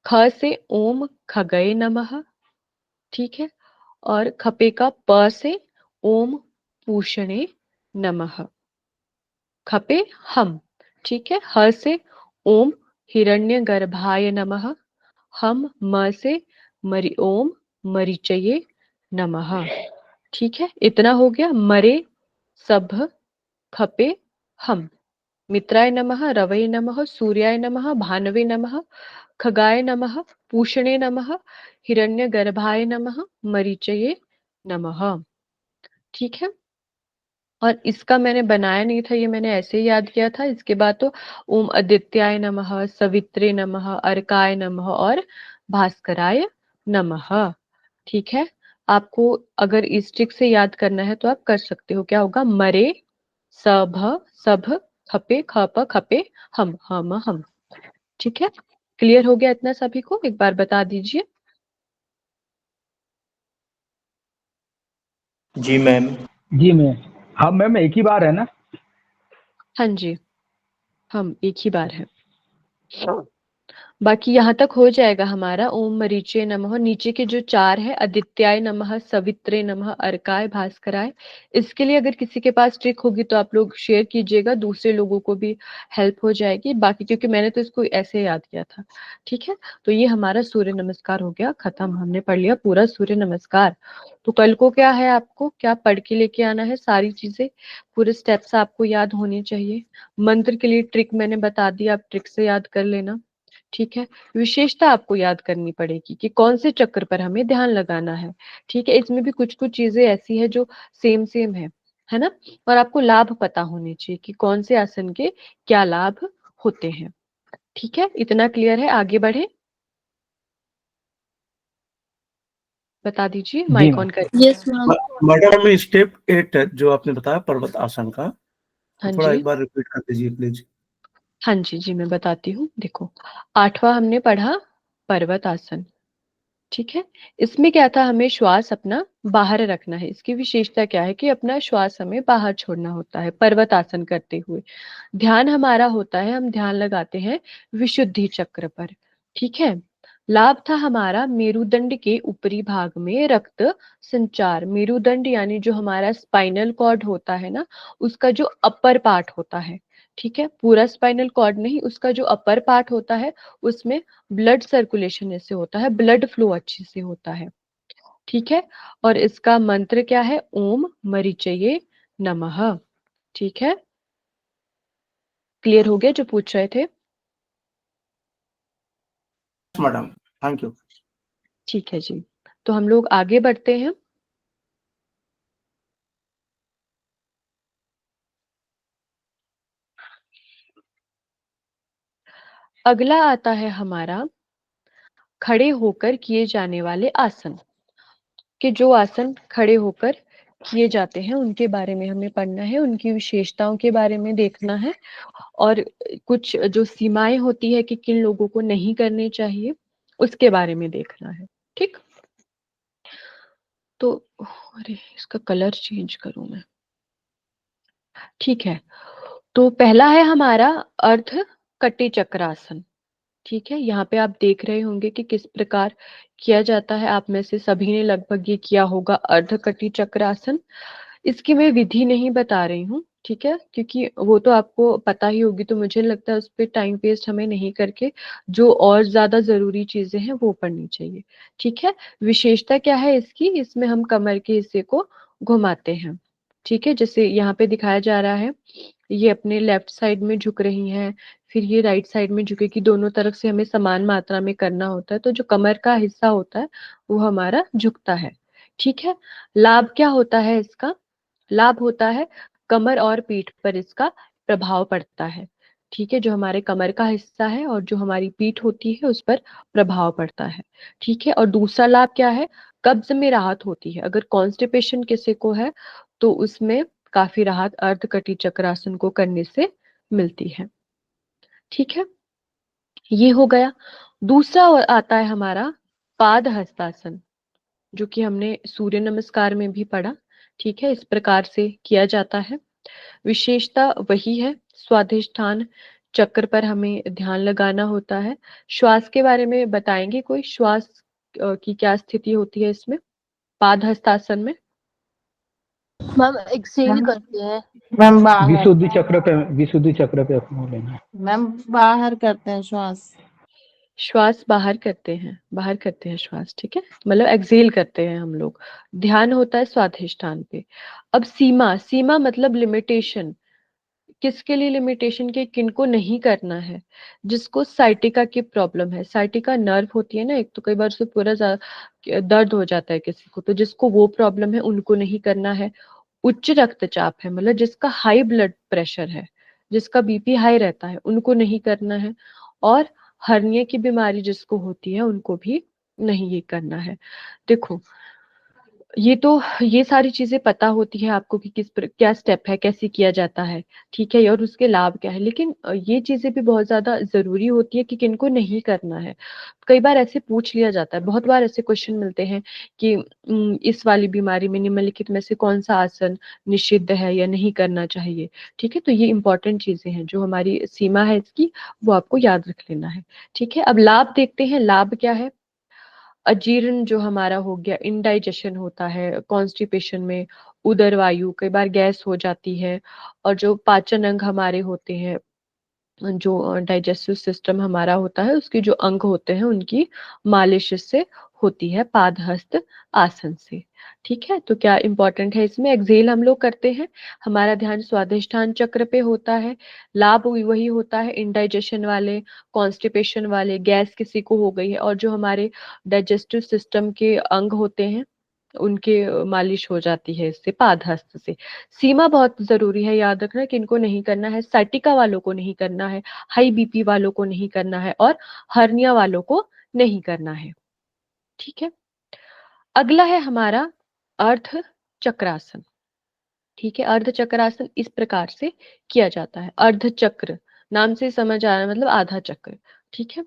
[SPEAKER 2] ख से ओम खगये नमः। ठीक है, और खपे का प से ओम पूषणे नमः, खपे हम। ठीक है, ह से ओम हिरण्यगर्भाय नमः, हम। म से मरि ओम मरीचये नमः। ठीक है, इतना हो गया। मरे सभ खपे हम, मित्राय नमः, रवये नमः, सूर्याय नमः, भानवे नमः, खगाय नमः, पूषणे नमः, हिरण्यगर्भाय नमः, मरीचये नमः। ठीक है, और इसका मैंने बनाया नहीं था, ये मैंने ऐसे ही याद किया था। इसके बाद तो ओम आदित्याय नमः, सवित्रे नमः, अर्काय नमः और भास्कराय नमः। ठीक है, आपको अगर इस ट्रिक से याद करना है तो आप कर सकते हो। क्या होगा, मरे सभ सभ खपे खप खपे हम। ठीक है, क्लियर हो गया इतना सभी को? एक बार बता दीजिए।
[SPEAKER 1] जी मैम।
[SPEAKER 4] जी मैम। हाँ मैम, एक ही बार है ना?
[SPEAKER 2] हाँ जी, हम एक ही बार है। बाकी यहाँ तक हो जाएगा हमारा। ओम मरीचे नमः, नीचे के जो 4 है, आदित्याय नमः, सवित्रे नमः, अर्काय, भास्कराय। इसके लिए अगर किसी के पास ट्रिक होगी तो आप लोग शेयर कीजिएगा, दूसरे लोगों को भी हेल्प हो जाएगी। बाकी क्योंकि मैंने तो इसको ऐसे याद किया था। ठीक है, तो ये हमारा सूर्य नमस्कार हो गया खत्म, हमने पढ़ लिया पूरा सूर्य नमस्कार। तो कल को क्या है, आपको क्या पढ़ के लेके आना है, सारी चीजें पूरे स्टेप्स आपको याद होनी चाहिए। मंत्र के लिए ट्रिक मैंने बता दी, आप ट्रिक से याद कर लेना। ठीक है, विशेषता आपको याद करनी पड़ेगी कि कौन से चक्र पर हमें ध्यान लगाना है। ठीक है, इसमें भी कुछ कुछ चीजें ऐसी है जो सेम सेम है ना। और आपको लाभ पता होने चाहिए कि कौन से आसन के क्या लाभ होते हैं। ठीक है, इतना क्लियर है? आगे बढ़े, बता दीजिए,
[SPEAKER 4] जी
[SPEAKER 2] माइक
[SPEAKER 4] मैम।
[SPEAKER 2] ऑन कर।
[SPEAKER 3] Yes ma'am.
[SPEAKER 5] मैडम स्टेप 8 जो आपने बताया पर्वत आसन का,
[SPEAKER 2] हाँ
[SPEAKER 5] तो थोड़ा
[SPEAKER 2] जी,
[SPEAKER 5] एक बार रिपीट कर दीजिए प्लीज।
[SPEAKER 2] हाँ जी, जी मैं बताती हूँ। देखो, 8वां हमने पढ़ा पर्वत आसन। ठीक है, इसमें क्या था, हमें श्वास अपना बाहर रखना है। इसकी विशेषता क्या है कि अपना श्वास हमें बाहर छोड़ना होता है पर्वत आसन करते हुए। ध्यान हमारा होता है, हम ध्यान लगाते हैं विशुद्धि चक्र पर। ठीक है, लाभ था हमारा मेरुदंड के ऊपरी भाग में रक्त संचार। मेरुदंड यानी जो हमारा स्पाइनल कॉर्ड होता है ना, उसका जो अपर पार्ट होता है। ठीक है, पूरा स्पाइनल कॉर्ड नहीं, उसका जो अपर पार्ट होता है उसमें ब्लड सर्कुलेशन ऐसे होता है, ब्लड फ्लो अच्छे से होता है। ठीक है, और इसका मंत्र क्या है, ओम मरीचये नमः। ठीक है, क्लियर हो गया जो पूछ रहे थे?
[SPEAKER 5] Madam, thank you.
[SPEAKER 2] ठीक है जी, तो हम लोग आगे बढ़ते हैं। अगला आता है हमारा खड़े होकर किए जाने वाले आसन, कि जो आसन खड़े होकर किए जाते हैं उनके बारे में हमें पढ़ना है, उनकी विशेषताओं के बारे में देखना है, और कुछ जो सीमाएं होती है कि किन लोगों को नहीं करने चाहिए उसके बारे में देखना है। ठीक, तो अरे इसका कलर चेंज करूं मैं। ठीक है, तो पहला है हमारा अर्ध कटी चक्रासन। ठीक है, यहाँ पे आप देख रहे होंगे कि किस प्रकार किया जाता है। आप में से सभी ने लगभग ये किया होगा अर्ध कटी चक्रासन। इसकी मैं विधि नहीं बता रही हूँ, ठीक है, क्योंकि वो तो आपको पता ही होगी, तो मुझे लगता है उस पर टाइम वेस्ट हमें नहीं करके जो और ज्यादा जरूरी चीजें हैं वो पढ़नी चाहिए। ठीक है, विशेषता क्या है इसकी, इसमें हम कमर के हिस्से को घुमाते हैं। ठीक है, जैसे यहाँ पे दिखाया जा रहा है, ये अपने लेफ्ट साइड में झुक रही हैं, फिर ये राइट साइड में झुकेगी, दोनों तरफ से हमें समान मात्रा में करना होता है, तो जो कमर का हिस्सा होता है वो हमारा झुकता है। ठीक है, लाभ क्या होता है इसका? लाभ होता है कमर और पीठ पर इसका प्रभाव पड़ता है। ठीक है, जो हमारे कमर का हिस्सा है और जो हमारी पीठ होती है उस पर प्रभाव पड़ता है। ठीक है, और दूसरा लाभ क्या है? कब्ज में राहत होती है। अगर कॉन्स्टिपेशन किसी को है तो उसमें काफी राहत अर्धकटी चक्रासन को करने से मिलती है। ठीक है, ये हो गया। दूसरा आता है हमारा पाद हस्तासन, जो कि हमने सूर्य नमस्कार में भी पढ़ा। ठीक है, इस प्रकार से किया जाता है। विशेषता वही है, स्वाधिष्ठान चक्र पर हमें ध्यान लगाना होता है। श्वास के बारे में बताएंगे कोई? श्वास की क्या स्थिति होती है इसमें, पाद हस्तासन में?
[SPEAKER 3] मैम एक्सेल करते हैं।
[SPEAKER 6] मैम बाहर,
[SPEAKER 4] विशुद्धि चक्र पे अपना लेना है।
[SPEAKER 6] मैम बाहर करते हैं श्वास।
[SPEAKER 2] श्वास बाहर करते हैं, बाहर करते हैं श्वास। ठीक है, मतलब एक्सेल करते हैं हम लोग। ध्यान होता है स्वाधिष्ठान पे। अब सीमा, सीमा मतलब लिमिटेशन। किसके लिए लिमिटेशन, के किनको नहीं करना है? जिसको साइटिका की प्रॉब्लम है, साइटिका नर्व होती है ना एक, तो कई बार उससे पूरा दर्द हो जाता है किसी को, तो जिसको वो प्रॉब्लम है उनको नहीं करना है। उच्च रक्तचाप है, मतलब जिसका हाई ब्लड प्रेशर है, जिसका बीपी हाई रहता है, उनको नहीं करना है। और हर्निया की बीमारी जिसको होती है उनको भी नहीं ये करना है। देखो, ये सारी चीजें पता होती है आपको कि क्या स्टेप है, कैसे किया जाता है। ठीक है, और उसके लाभ क्या है, लेकिन ये चीजें भी बहुत ज्यादा जरूरी होती है कि किनको नहीं करना है। कई बार ऐसे पूछ लिया जाता है, बहुत बार ऐसे क्वेश्चन मिलते हैं कि इस वाली बीमारी में निम्नलिखित में से कौन सा आसन निषिद्ध है या नहीं करना चाहिए। ठीक है, तो ये इंपॉर्टेंट चीजें हैं, जो हमारी सीमा है इसकी वो आपको याद रख लेना है। ठीक है, अब लाभ देखते हैं, लाभ क्या है? अजीर्ण जो हमारा हो गया, इनडाइजेशन होता है कॉन्स्टिपेशन में, उदर वायु, कई बार गैस हो जाती है। और जो पाचन अंग हमारे होते हैं, जो डाइजेस्टिव सिस्टम हमारा होता है, उसके जो अंग होते हैं उनकी मालिश इससे होती है, पादहस्त आसन से। ठीक है, तो क्या इंपॉर्टेंट है इसमें? एक्सेल हम लोग करते हैं, हमारा ध्यान स्वादिष्ठान चक्र पे होता है। लाभ वही होता है, इंडाइजेशन वाले, कॉन्स्टिपेशन वाले, गैस किसी को हो गई है, और जो हमारे डाइजेस्टिव सिस्टम के अंग होते हैं उनके मालिश हो जाती है इससे, पादहस्त से। सीमा बहुत जरूरी है, याद रखना कि इनको नहीं करना है, साइटिका वालों को नहीं करना है, हाई बीपी वालों को नहीं करना है, और हर्निया वालों को नहीं करना है। ठीक है, अगला है हमारा अर्ध चक्रासन। ठीक है, अर्ध चक्रासन इस प्रकार से किया जाता है। अर्ध चक्र नाम से समझ आ रहा है, मतलब आधा चक्र। ठीक है,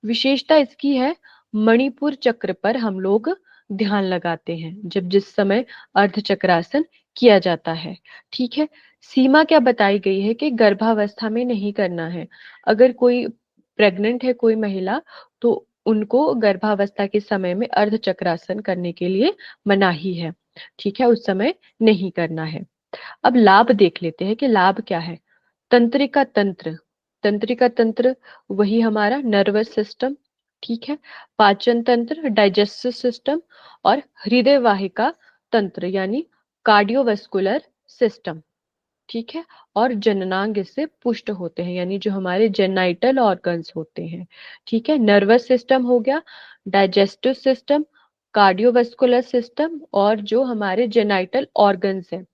[SPEAKER 2] विशेषता इसकी है, मणिपुर चक्र पर हम लोग ध्यान लगाते हैं जब जिस समय अर्ध चक्रासन किया जाता है। ठीक है, सीमा क्या बताई गई है कि गर्भावस्था में नहीं करना है। अगर कोई प्रेग्नेंट है कोई महिला, तो उनको गर्भावस्था के समय में अर्ध चक्रासन करने के लिए मनाही है। ठीक है, उस समय नहीं करना है। अब लाभ देख लेते हैं कि लाभ क्या है। तंत्रिका तंत्र, तंत्रिका तंत्र वही हमारा नर्वस सिस्टम। ठीक है, पाचन तंत्र, डाइजेस्टिव सिस्टम, और हृदय वाहिका तंत्र यानी कार्डियोवास्कुलर सिस्टम। ठीक है, और जननांग इससे पुष्ट होते हैं, यानी जो हमारे जेनाइटल ऑर्गन्स होते हैं। ठीक है, नर्वस सिस्टम हो गया, डाइजेस्टिव सिस्टम, कार्डियोवास्कुलर सिस्टम और जो हमारे जेनाइटल ऑर्गन्स हैं,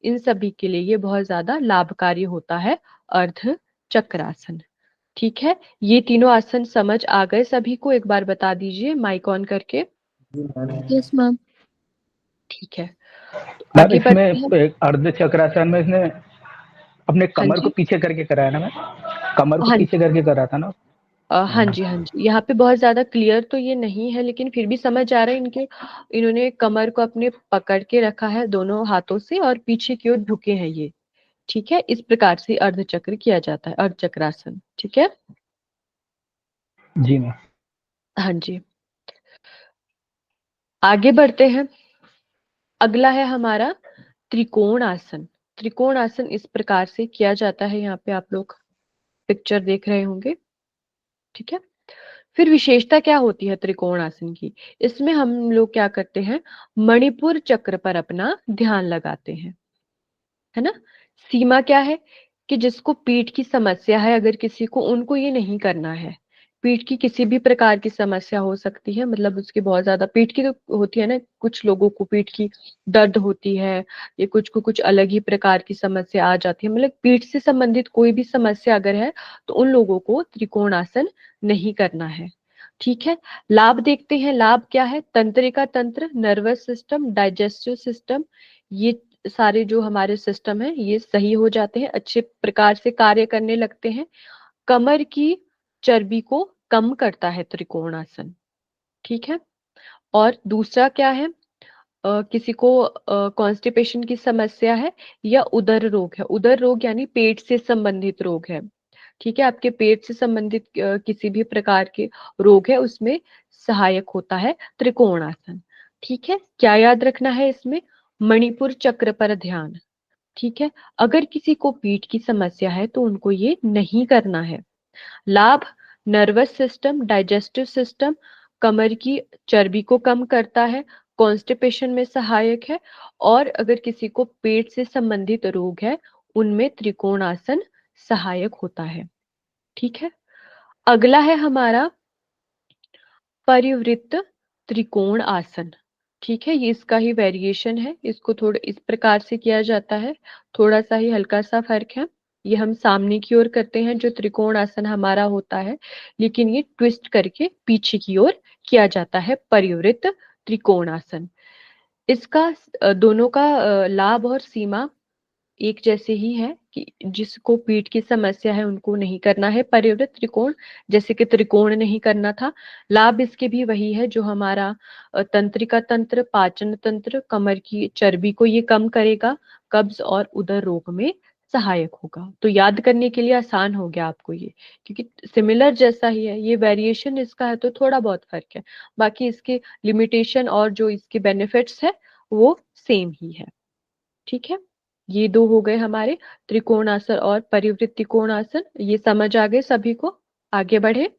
[SPEAKER 2] इन सभी के लिए ये बहुत ज्यादा लाभकारी होता है अर्ध चक्रासन। ठीक है, ये तीनों आसन समझ आ गए सभी को? एक बार बता दीजिए माइक ऑन करके।
[SPEAKER 3] Yes ma'am.
[SPEAKER 2] ठीक है, तो
[SPEAKER 4] मैम
[SPEAKER 2] आगे
[SPEAKER 4] इसमें
[SPEAKER 2] बढ़ते हैं।
[SPEAKER 4] एक अर्ध चक्रासन में इसने अपने
[SPEAKER 2] हाँ
[SPEAKER 4] कमर को
[SPEAKER 2] जी,
[SPEAKER 4] पीछे करके कराया ना मैम, कमर को
[SPEAKER 2] हाँ
[SPEAKER 4] पीछे
[SPEAKER 2] जी,
[SPEAKER 4] करके करा था ना।
[SPEAKER 2] हाँ जी, हाँ जी, यहाँ पे बहुत ज्यादा क्लियर तो ये नहीं है, लेकिन फिर भी समझ आ रहा है इनके, इन्होंने कमर को अपने पकड़ के रखा है दोनों हाथों से और पीछे की ओर झुके हैं ये। ठीक है, इस प्रकार से अर्ध चक्र किया जाता है, अर्ध चक्रासन। ठीक है,
[SPEAKER 4] जी मैम।
[SPEAKER 2] हाँ जी, आगे बढ़ते हैं। अगला है हमारा त्रिकोण आसन। त्रिकोण आसन इस प्रकार से किया जाता है, यहाँ पे आप लोग पिक्चर देख रहे होंगे। ठीक है, फिर विशेषता क्या होती है त्रिकोण आसन की? इसमें हम लोग क्या करते हैं, मणिपुर चक्र पर अपना ध्यान लगाते हैं, है ना। सीमा क्या है कि जिसको पीठ की समस्या है, अगर किसी को, उनको ये नहीं करना है। पीठ की किसी भी प्रकार की समस्या हो सकती है, मतलब उसकी बहुत ज्यादा पीठ की तो होती है ना, कुछ लोगों को पीठ की दर्द होती है, या कुछ को कुछ अलग ही प्रकार की समस्या आ जाती है, मतलब पीठ से संबंधित कोई भी समस्या अगर है तो उन लोगों को त्रिकोण आसन नहीं करना है। ठीक है, लाभ देखते हैं। लाभ क्या है? तंत्रिका तंत्र, नर्वस सिस्टम, डाइजेस्टिव सिस्टम, ये सारे जो हमारे सिस्टम है ये सही हो जाते हैं, अच्छे प्रकार से कार्य करने लगते हैं। कमर की चर्बी को कम करता है त्रिकोण आसन। ठीक है, और दूसरा क्या है, किसी को कॉन्स्टिपेशन की समस्या है या उदर रोग है, उदर रोग यानी पेट से संबंधित रोग है। ठीक है, आपके पेट से संबंधित किसी भी प्रकार के रोग है, उसमें सहायक होता है त्रिकोण आसन। ठीक है, क्या याद रखना है इसमें? मणिपुर चक्र पर ध्यान। ठीक है, अगर किसी को पीठ की समस्या है तो उनको ये नहीं करना है। लाभ, नर्वस सिस्टम, डाइजेस्टिव सिस्टम, कमर की चर्बी को कम करता है, कॉन्स्टिपेशन में सहायक है, और अगर किसी को पेट से संबंधित रोग है उनमें त्रिकोण आसन सहायक होता है। ठीक है, अगला है हमारा परिवृत्त त्रिकोण आसन। ठीक है, ये इसका ही वेरिएशन है, इसको थोड़ा इस प्रकार से किया जाता है, थोड़ा सा ही हल्का सा फर्क है। ये हम सामने की ओर करते हैं जो त्रिकोण आसन हमारा होता है, लेकिन ये ट्विस्ट करके पीछे की ओर किया जाता है परिवृत्त त्रिकोण आसन। इसका दोनों का लाभ और सीमा एक जैसे ही है कि जिसको पीठ की समस्या है उनको नहीं करना है परिवृत्त त्रिकोण, जैसे कि त्रिकोण नहीं करना था। लाभ इसके भी वही है जो हमारा तंत्रिका तंत्र, पाचन तंत्र, कमर की चर्बी को ये कम करेगा, कब्ज और उदर रोग में सहायक होगा। तो याद करने के लिए आसान हो गया आपको ये, क्योंकि सिमिलर जैसा ही है, ये वेरिएशन इसका है तो थोड़ा बहुत फर्क है, बाकी इसके लिमिटेशन और जो इसके बेनिफिट्स है वो सेम ही है। ठीक है, ये दो हो गए हमारे त्रिकोणासन और परिवृत्त त्रिकोणासन, ये समझ आ गए सभी को? आगे बढ़े।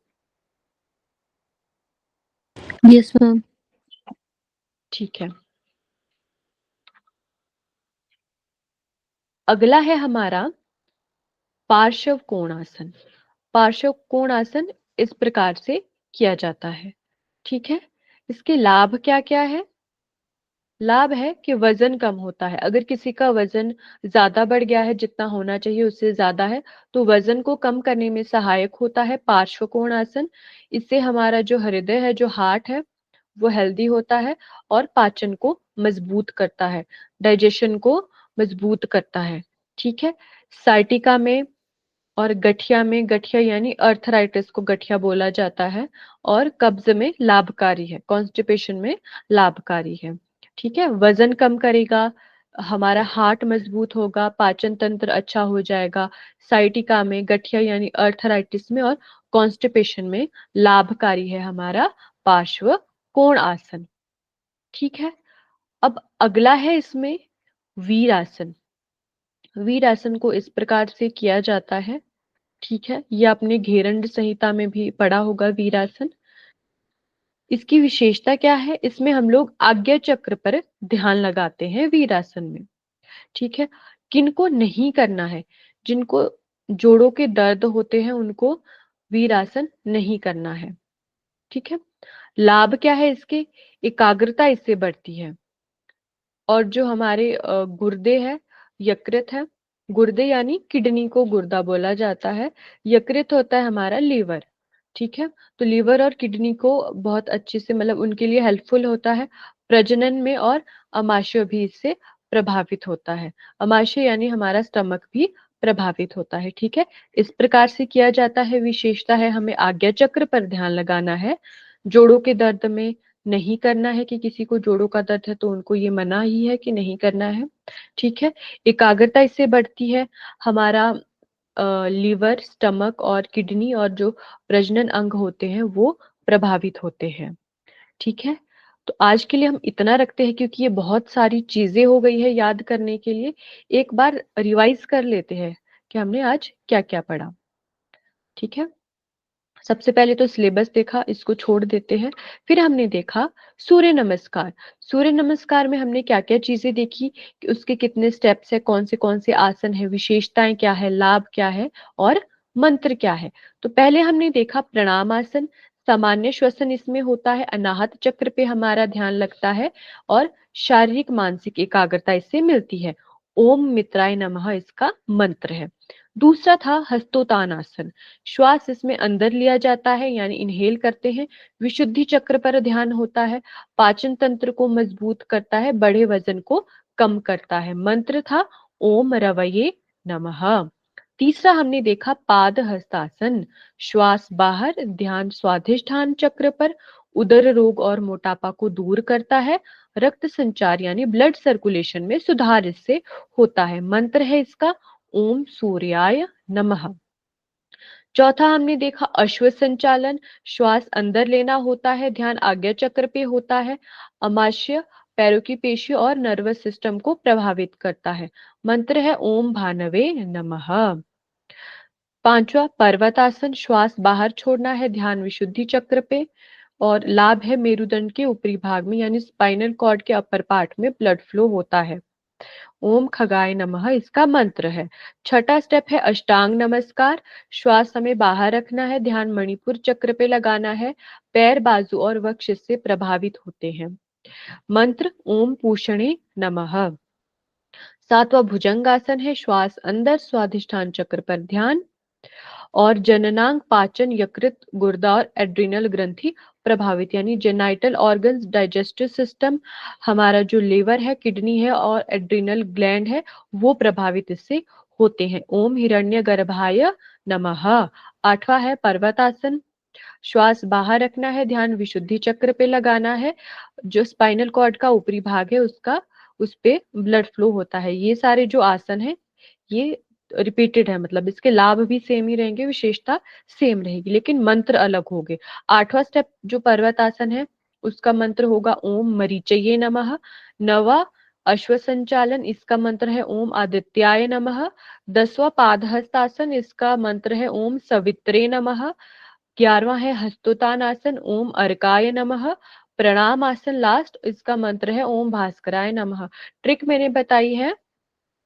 [SPEAKER 3] Yes ma'am.
[SPEAKER 2] ठीक है, अगला है हमारा पार्श्व कोणासन। पार्श्व कोणासन इस प्रकार से किया जाता है। ठीक है, इसके लाभ क्या क्या है? लाभ है कि वजन कम होता है, अगर किसी का वजन ज्यादा बढ़ गया है, जितना होना चाहिए उससे ज्यादा है, तो वजन को कम करने में सहायक होता है पार्श्व कोणासन। इससे हमारा जो हृदय है, जो हार्ट है, वो हेल्दी होता है और पाचन को मजबूत करता है, डाइजेशन को मजबूत करता है। ठीक है, साइटिका में और गठिया में, गठिया यानी अर्थराइटिस को गठिया बोला जाता है, और कब्ज में लाभकारी है, कॉन्स्टिपेशन में लाभकारी है। ठीक है, वजन कम करेगा, हमारा हार्ट मजबूत होगा, पाचन तंत्र अच्छा हो जाएगा, साइटिका में, गठिया यानी अर्थराइटिस में और कॉन्स्टिपेशन में लाभकारी है हमारा पार्श्व कोण आसन। ठीक है, अब अगला है इसमें वीरासन। वीरासन को इस प्रकार से किया जाता है। ठीक है, ये आपने घेरंड संहिता में भी पढ़ा होगा वीरासन। इसकी विशेषता क्या है? इसमें हम लोग आज्ञा चक्र पर ध्यान लगाते हैं वीरासन में। ठीक है, किनको नहीं करना है? जिनको जोड़ों के दर्द होते हैं उनको वीरासन नहीं करना है। ठीक है। लाभ क्या है इसके? एकाग्रता इससे बढ़ती है। और जो हमारे गुर्दे है, यकृत है, गुर्दे यानी किडनी को गुर्दा बोला जाता है, यकृत होता है हमारा लीवर। ठीक है। तो लीवर और किडनी को बहुत अच्छे से मतलब उनके लिए हेल्पफुल होता है प्रजनन में, और अमाशय भी इससे प्रभावित होता है। अमाशय यानी हमारा स्टमक भी प्रभावित होता है। ठीक है। इस प्रकार से किया जाता है। विशेषता है हमें आज्ञा चक्र पर ध्यान लगाना है। जोड़ों के दर्द में नहीं करना है कि किसी को जोड़ों का दर्द है तो उनको ये मना ही है कि नहीं करना है। ठीक है। एकाग्रता इससे बढ़ती है। हमारा लीवर, स्टमक और किडनी और जो प्रजनन अंग होते हैं वो प्रभावित होते हैं। ठीक है। तो आज के लिए हम इतना रखते हैं क्योंकि ये बहुत सारी चीजें हो गई है याद करने के लिए। एक बार रिवाइज कर लेते हैं कि हमने आज क्या क्या पढ़ा। ठीक है। सबसे पहले तो सिलेबस देखा, इसको छोड़ देते हैं। फिर हमने देखा सूर्य नमस्कार। सूर्य नमस्कार में हमने क्या क्या चीजें देखी कि उसके कितने स्टेप्स है, कौन से आसन है, विशेषताएं क्या है, लाभ क्या है और मंत्र क्या है। तो पहले हमने देखा प्रणाम आसन। सामान्य श्वसन इसमें होता है, अनाहत चक्र पे हमारा ध्यान लगता है और शारीरिक मानसिक एकाग्रता इससे मिलती है। ओम मित्राय नमः इसका मंत्र है। दूसरा था हस्तोतान आसन। श्वास इसमें अंदर लिया जाता है यानी इनहेल करते हैं। विशुद्धि चक्र पर ध्यान होता है। पाचन तंत्र को मजबूत करता है, बढ़े वजन को कम करता है। मंत्र था ओम रवये नमः। तीसरा हमने देखा पाद हस्तासन। श्वास बाहर, ध्यान स्वाधिष्ठान चक्र पर, उदर रोग और मोटापा को दूर करता है। रक्त संचार यानी ब्लड सर्कुलेशन में सुधार इससे होता है। मंत्र है इसका ओम सूर्याय नमः। चौथा हमने देखा अश्व संचालन। श्वास अंदर लेना होता है, ध्यान आज्ञा चक्र पे होता है। अमाशय पैरों की पेशी और नर्वस सिस्टम को प्रभावित करता है। मंत्र है ओम भानवे नमः। पांचवा पर्वतासन। श्वास बाहर छोड़ना है, ध्यान विशुद्धि चक्र पे, और लाभ है मेरुदंड के ऊपरी भाग में यानी स्पाइनल कॉर्ड के अपर पार्ट में ब्लड फ्लो होता है। ओम खगाय नमः इसका मंत्र है। छठा स्टेप है अष्टांग नमस्कार। श्वास हमें बाहर रखना है, ध्यान मणिपुर चक्र पे लगाना है। पैर, बाजू और वक्ष इससे प्रभावित होते हैं। मंत्र ओम पूषणे नमः। सातवां भुजंगासन है। श्वास अंदर, स्वाधिष्ठान चक्र पर ध्यान, और जननांग, पाचन, यकृत, गुर्दा और एड्रिनल ग्रंथि प्रभावित यानी जेनाइटल ऑर्गन्स, डाइजेस्टिव सिस्टम, हमारा जो लीवर है, किडनी है और एड्रिनल ग्लैंड है वो प्रभावित इससे होते हैं। ओम हिरण्य गर्भाय नमः। आठवां है पर्वतासन। श्वास बाहर रखना है, ध्यान विशुद्धि चक्र पे लगाना है। जो स्पाइनल कॉर्ड का ऊपरी भाग है उसका, उस पे ब्लड फ्लो होता है। ये सारे जो आसन है ये रिपीटेड है, मतलब इसके लाभ भी सेम ही रहेंगे, विशेषता सेम रहेगी, लेकिन मंत्र अलग होंगे। आठवां स्टेप जो पर्वत आसन है उसका मंत्र होगा ओम मरीचये नमः। नवा अश्व संचालन, इसका मंत्र है ओम आदित्याय नमः। 10वां पादहस्तासन, इसका मंत्र है ओम सवित्रे नमः। 11वां है हस्तोतान आसन, ओम अर्काय नमः। प्रणाम आसन लास्ट, इसका मंत्र है ओम भास्कराय नमः। ट्रिक मैंने बताई है,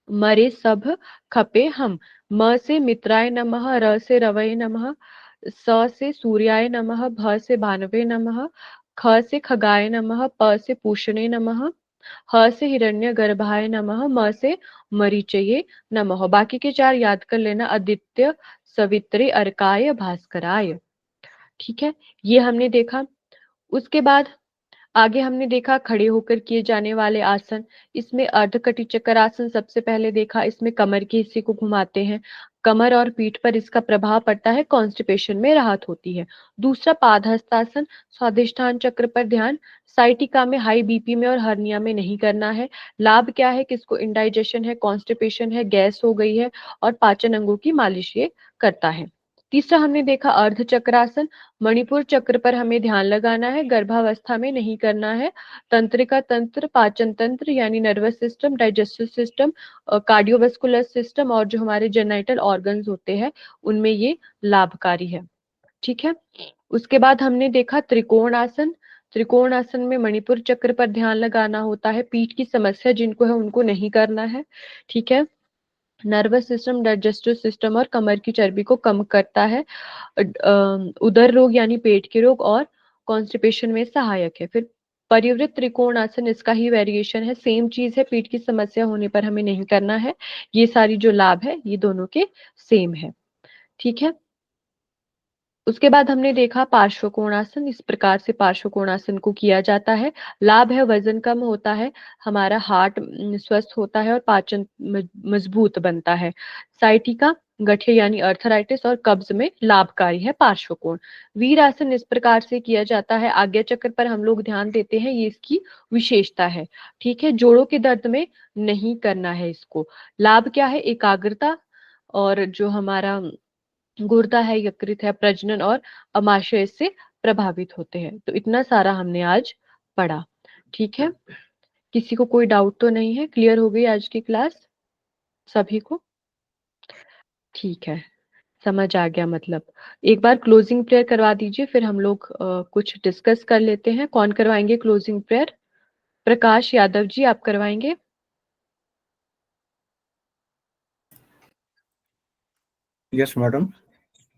[SPEAKER 2] मरे सब खपे हम। म से मित्राय नमः, र से रवये नमः, स से सूर्याय नमः, भ से भानवे नमः, ख से खगाय नमः, प से पूषणे नमः, ह से हिरण्यगर्भाय नमः, म से मरीचये नमः। बाकी के 4 याद कर लेना, आदित्य, सवित्रे, अर्काय, भास्कराय। ठीक है, ये हमने देखा। उसके बाद आगे हमने देखा खड़े होकर किए जाने वाले आसन। इसमें अर्धकटी चक्रासन सबसे पहले देखा। इसमें कमर के हिस्से को घुमाते हैं, कमर और पीठ पर इसका प्रभाव पड़ता है, कॉन्स्टिपेशन में राहत होती है। दूसरा पादहस्तासन, स्वादिष्ठान चक्र पर ध्यान, साइटिका में, हाई बीपी में और हर्निया में नहीं करना है। लाभ क्या है कि इसको इंडाइजेशन है, कॉन्स्टिपेशन है, गैस हो गई है और पाचन अंगों की मालिश ये करता है। तीसरा हमने देखा अर्ध चक्रासन, मणिपुर चक्र पर हमें ध्यान लगाना है, गर्भावस्था में नहीं करना है। तंत्रिका तंत्र, पाचन तंत्र यानी nervous system, digestive system, cardiovascular system और जो हमारे जेनाइटल ऑर्गन्स होते हैं उनमें ये लाभकारी है। ठीक है। उसके बाद हमने देखा त्रिकोण आसन। त्रिकोण आसन में मणिपुर चक्र पर ध्यान लगाना होता है। पीठ की समस्या जिनको है उनको नहीं करना है। ठीक है। नर्वस सिस्टम, डाइजेस्टिव सिस्टम और कमर की चर्बी को कम करता है। उदर रोग यानी पेट के रोग और कॉन्स्टिपेशन में सहायक है। फिर परिवृत्त त्रिकोण आसन, इसका ही वेरिएशन है, सेम चीज है, पेट की समस्या होने पर हमें नहीं करना है। ये सारी जो लाभ है ये दोनों के सेम है। ठीक है। उसके बाद हमने देखा पार्श्व कोणासन। इस प्रकार से पार्श्व कोणासन को किया जाता है। लाभ है, वजन कम होता है, हमारा हार्ट स्वस्थ होता है और पाचन मजबूत बनता है। साइटिका, गठिया यानी अर्थराइटिस और कब्ज में लाभकारी है पार्श्व कोण। वीरासन इस प्रकार से किया जाता है, आज्ञा चक्र पर हम लोग ध्यान देते हैं, ये इसकी विशेषता है। ठीक है। जोड़ों के दर्द में नहीं करना है इसको। लाभ क्या है, एकाग्रता, और जो हमारा गुर्दा है, यकृत है, प्रजनन और अमाशय से प्रभावित होते हैं। तो इतना सारा हमने आज पढ़ा। ठीक है। किसी को कोई डाउट तो नहीं है? क्लियर हो गई आज की क्लास सभी को? ठीक है, समझ आ गया मतलब। एक बार क्लोजिंग प्रेयर करवा दीजिए, फिर हम लोग कुछ डिस्कस कर लेते हैं। कौन करवाएंगे क्लोजिंग प्रेयर? प्रकाश यादव जी, आप करवाएंगे?
[SPEAKER 5] Yes madam.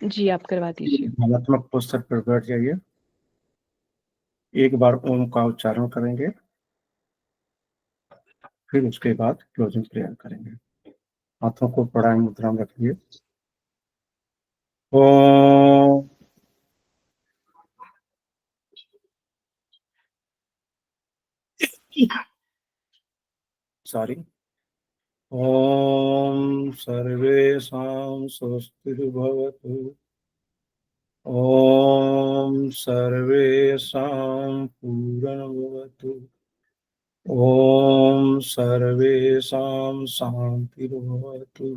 [SPEAKER 2] जी, आप करवा दीजिए।
[SPEAKER 5] भावनात्मक पोस्टर पर बैठ जाइए। एक बार ओम का उच्चारण करेंगे, फिर उसके बाद क्लोजिंग प्रेयर करेंगे। हाथों को प्राणायाम मुद्रा में रखिए। ओम सॉरी। ओम सर्वेषां स्वस्तिर्भवतु। ओम सर्वेषां पूर्णमवतु। ओम सर्वेषां शान्तिर्भवतु।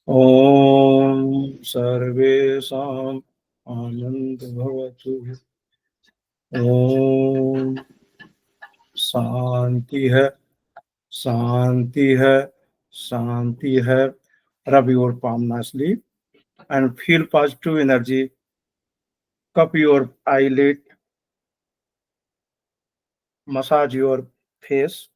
[SPEAKER 5] ओम सर्वेषां आनन्दभवतु। ओम शांति है, शांति है, शांति है। Rub your palm nicely and feel positive energy. Cup your eyelid, massage your face.